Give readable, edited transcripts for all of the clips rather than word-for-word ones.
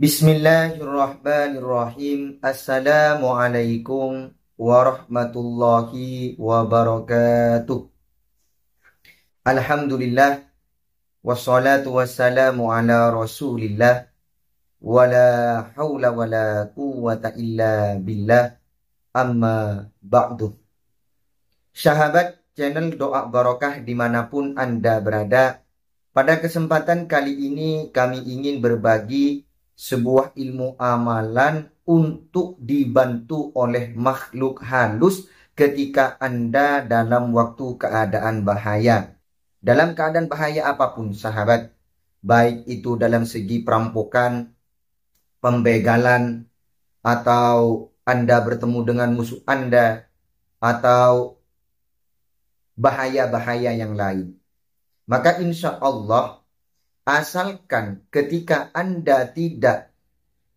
Bismillahirrahmanirrahim. Assalamualaikum warahmatullahi wabarakatuh. Alhamdulillah wassalatu wassalamu ala Rasulillah wala haula wala quwwata illa billah amma ba'du. Sahabat channel Doa Barokah dimanapun Anda berada, pada kesempatan kali ini kami ingin berbagi sebuah ilmu amalan untuk dibantu oleh makhluk halus ketika Anda dalam waktu keadaan bahaya. Dalam keadaan bahaya apapun sahabat, baik itu dalam segi perampokan, pembegalan, atau Anda bertemu dengan musuh Anda, atau bahaya-bahaya yang lain. Maka insya Allah, asalkan ketika Anda tidak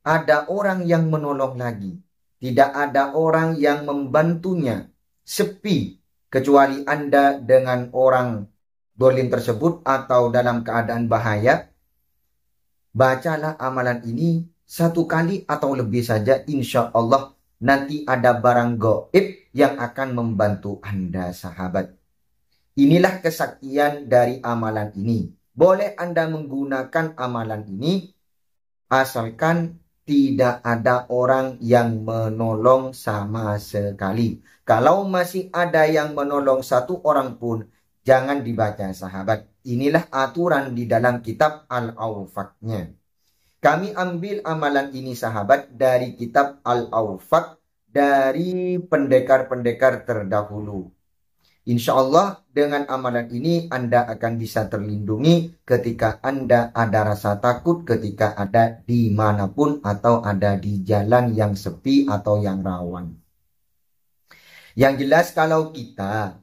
ada orang yang menolong lagi, tidak ada orang yang membantunya, sepi, kecuali Anda dengan orang dolim tersebut atau dalam keadaan bahaya, bacalah amalan ini satu kali atau lebih saja, insya Allah nanti ada barang gaib yang akan membantu Anda sahabat. Inilah kesaktian dari amalan ini. Boleh Anda menggunakan amalan ini asalkan tidak ada orang yang menolong sama sekali. Kalau masih ada yang menolong satu orang pun, jangan dibaca sahabat. Inilah aturan di dalam kitab Al-Awfaqnya. Kami ambil amalan ini sahabat dari kitab Al-Awfaq, dari pendekar-pendekar terdahulu. Insya Allah dengan amalan ini Anda akan bisa terlindungi ketika Anda ada rasa takut, ketika ada dimanapun atau ada di jalan yang sepi atau yang rawan. Yang jelas kalau kita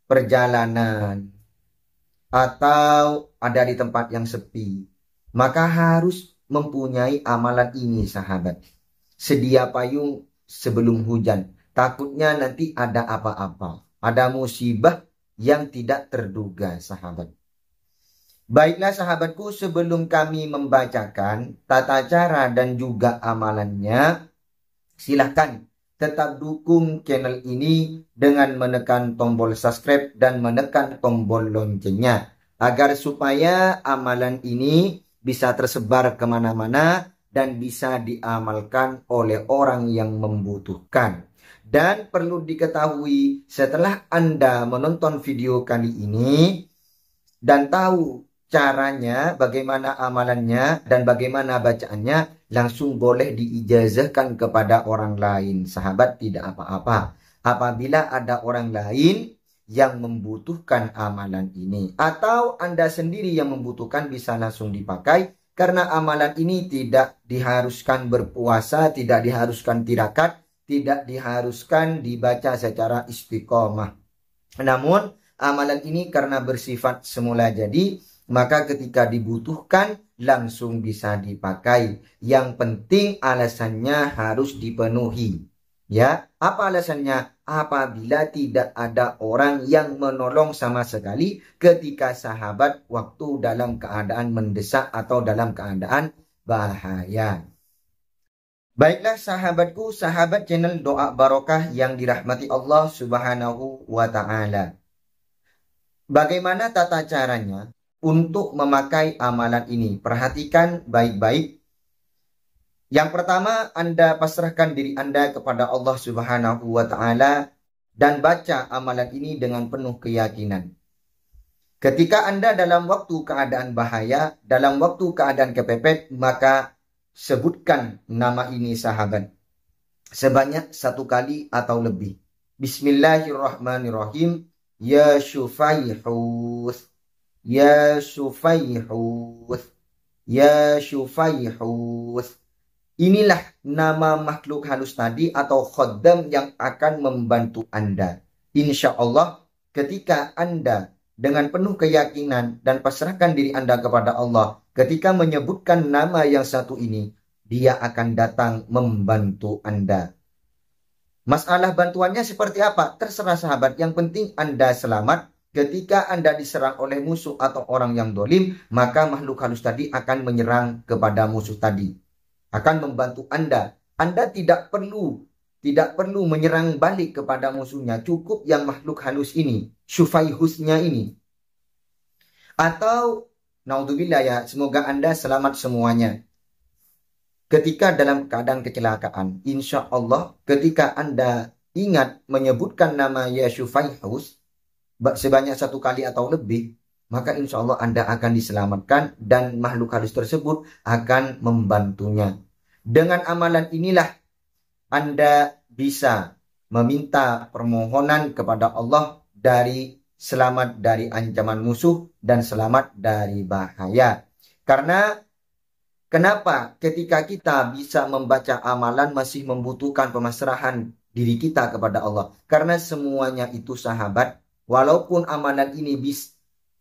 perjalanan atau ada di tempat yang sepi, maka harus mempunyai amalan ini sahabat. Sedia payung sebelum hujan. Takutnya nanti ada apa-apa. Ada musibah yang tidak terduga sahabat. Baiklah sahabatku, sebelum kami membacakan tata cara dan juga amalannya, silahkan tetap dukung channel ini dengan menekan tombol subscribe dan menekan tombol loncengnya, agar supaya amalan ini bisa tersebar kemana-mana dan bisa diamalkan oleh orang yang membutuhkan. Dan perlu diketahui, setelah Anda menonton video kali ini dan tahu caranya, bagaimana amalannya dan bagaimana bacaannya, langsung boleh diijazahkan kepada orang lain. Sahabat, tidak apa-apa. Apabila ada orang lain yang membutuhkan amalan ini, atau Anda sendiri yang membutuhkan, bisa langsung dipakai. Karena amalan ini tidak diharuskan berpuasa, tidak diharuskan tirakat, tidak diharuskan dibaca secara istiqomah. Namun amalan ini karena bersifat semula jadi, maka ketika dibutuhkan langsung bisa dipakai. Yang penting alasannya harus dipenuhi. Ya, apa alasannya? Apabila tidak ada orang yang menolong sama sekali ketika sahabat waktu dalam keadaan mendesak atau dalam keadaan bahaya. Baiklah sahabatku, sahabat channel Doa Barokah yang dirahmati Allah Subhanahu wa Ta'ala. Bagaimana tata caranya untuk memakai amalan ini? Perhatikan baik-baik. Yang pertama, Anda pasrahkan diri Anda kepada Allah Subhanahu wa Ta'ala dan baca amalan ini dengan penuh keyakinan. Ketika Anda dalam waktu keadaan bahaya, dalam waktu keadaan kepepet, maka sebutkan nama ini sahabat sebanyak satu kali atau lebih. Bismillahirrahmanirrahim. Ya Syufaihus, Ya Syufaihus, Ya Syufaihus. Inilah nama makhluk halus tadi atau khaddam yang akan membantu Anda. Insya Allah ketika Anda dengan penuh keyakinan dan pasrahkan diri Anda kepada Allah, ketika menyebutkan nama yang satu ini, dia akan datang membantu Anda. Masalah bantuannya seperti apa? Terserah sahabat. Yang penting Anda selamat, ketika Anda diserang oleh musuh atau orang yang dolim, maka makhluk halus tadi akan menyerang kepada musuh tadi, akan membantu Anda. Anda tidak perlu menyerang balik kepada musuhnya, cukup yang makhluk halus ini, syufaihusnya ini. Atau naudzubillah ya, semoga Anda selamat semuanya. Ketika dalam keadaan kecelakaan, insya Allah ketika Anda ingat menyebutkan nama ya Syufaihus sebanyak 1 kali atau lebih, maka insya Allah Anda akan diselamatkan dan makhluk halus tersebut akan membantunya. Dengan amalan inilah Anda bisa meminta permohonan kepada Allah dari selamat dari ancaman musuh dan selamat dari bahaya. Karena kenapa ketika kita bisa membaca amalan masih membutuhkan pemasrahan diri kita kepada Allah? Karena semuanya itu sahabat, walaupun amalan ini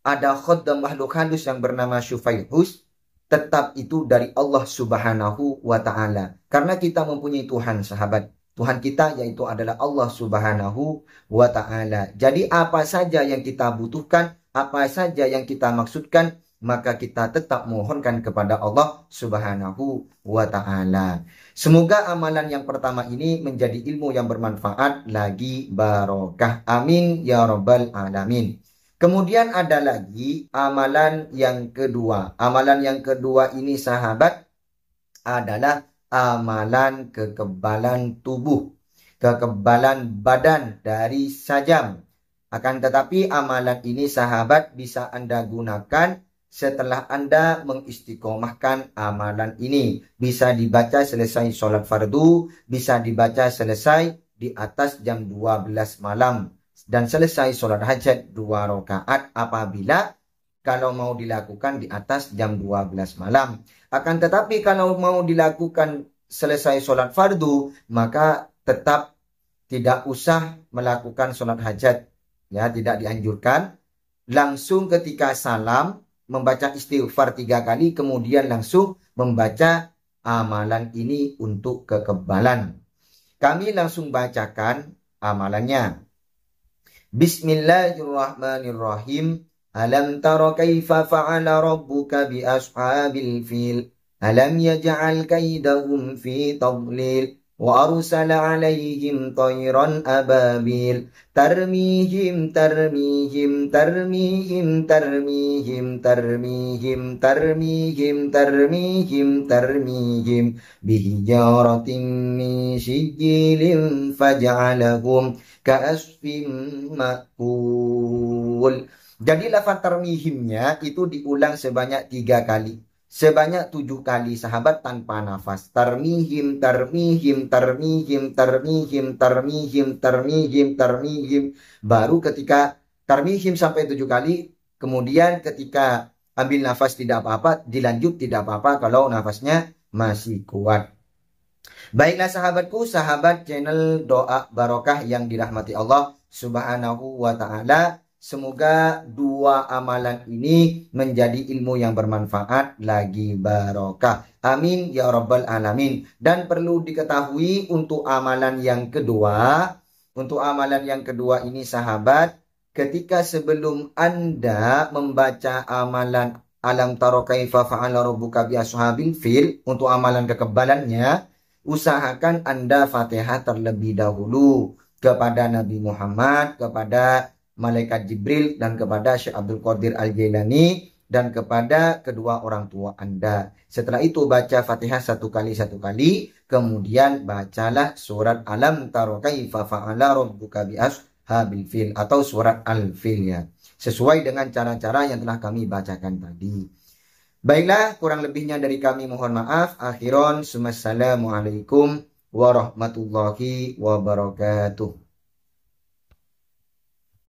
ada khaddam makhluk halus yang bernama Syufaihus, tetap itu dari Allah Subhanahu wa Ta'ala. Karena kita mempunyai Tuhan, sahabat. Tuhan kita yaitu adalah Allah Subhanahu wa Ta'ala. Jadi apa saja yang kita butuhkan, apa saja yang kita maksudkan, maka kita tetap mohonkan kepada Allah Subhanahu wa Ta'ala. Semoga amalan yang pertama ini menjadi ilmu yang bermanfaat lagi barokah. Amin ya rabbal alamin. Kemudian ada lagi amalan yang kedua. Amalan yang kedua ini sahabat adalah amalan kekebalan tubuh, kekebalan badan dari sajam. Akan tetapi amalan ini sahabat bisa Anda gunakan setelah Anda mengistiqomahkan amalan ini. Bisa dibaca selesai sholat fardu, bisa dibaca selesai di atas jam 12 malam. Dan selesai sholat hajat 2 rakaat apabila kalau mau dilakukan di atas jam 12 malam. Akan tetapi kalau mau dilakukan selesai sholat fardu, maka tetap tidak usah melakukan sholat hajat. Ya, tidak dianjurkan. Langsung ketika salam, membaca istighfar 3 kali, kemudian langsung membaca amalan ini untuk kekebalan. Kami langsung bacakan amalannya. Bismillahirrahmanirrahim. Alam tara kaifa fa'ala rabbuka bi ashabil fil. Alam yaj'al kaidahum fi tadlil. Wa arsala alaihim tayran ababil. Tarmihim tarmihim tarmihim tarmihim tarmihim tarmihim tarmihim tarmihim bihijaratin min sijilin faj'alahum ka'asfim ma'kul. Jadi lafaz tarmihimnya itu diulang sebanyak 3 kali. Sebanyak 7 kali sahabat tanpa nafas. Tarmihim, tarmihim, tarmihim, tarmihim, tarmihim, tarmihim, tarmihim. Baru ketika tarmihim sampai 7 kali. Kemudian ketika ambil nafas tidak apa-apa. Dilanjut tidak apa-apa kalau nafasnya masih kuat. Baiklah sahabatku, sahabat channel Doa Barokah yang dirahmati Allah Subhanahu wa Ta'ala. Semoga 2 amalan ini menjadi ilmu yang bermanfaat lagi barokah. Amin ya rabbal alamin. Dan perlu diketahui untuk amalan yang kedua. Untuk amalan yang kedua ini sahabat, ketika sebelum Anda membaca amalan Alam tara kaifa fa'ala rabbuka bi ashabil fil, untuk amalan kekebalannya, usahakan Anda Fatihah terlebih dahulu kepada Nabi Muhammad, kepada Malaikat Jibril, dan kepada Syekh Abdul Qadir Al-Jailani, dan kepada kedua orang tua Anda. Setelah itu baca Fatihah 1 kali, kemudian bacalah surat Alam tara kaifa fa'ala rabbuka bi ashabil fil atau surat Al-Fil ya. Sesuai dengan cara-cara yang telah kami bacakan tadi. Baiklah, kurang lebihnya dari kami mohon maaf. Akhiron, assalamualaikum warahmatullahi wabarakatuh.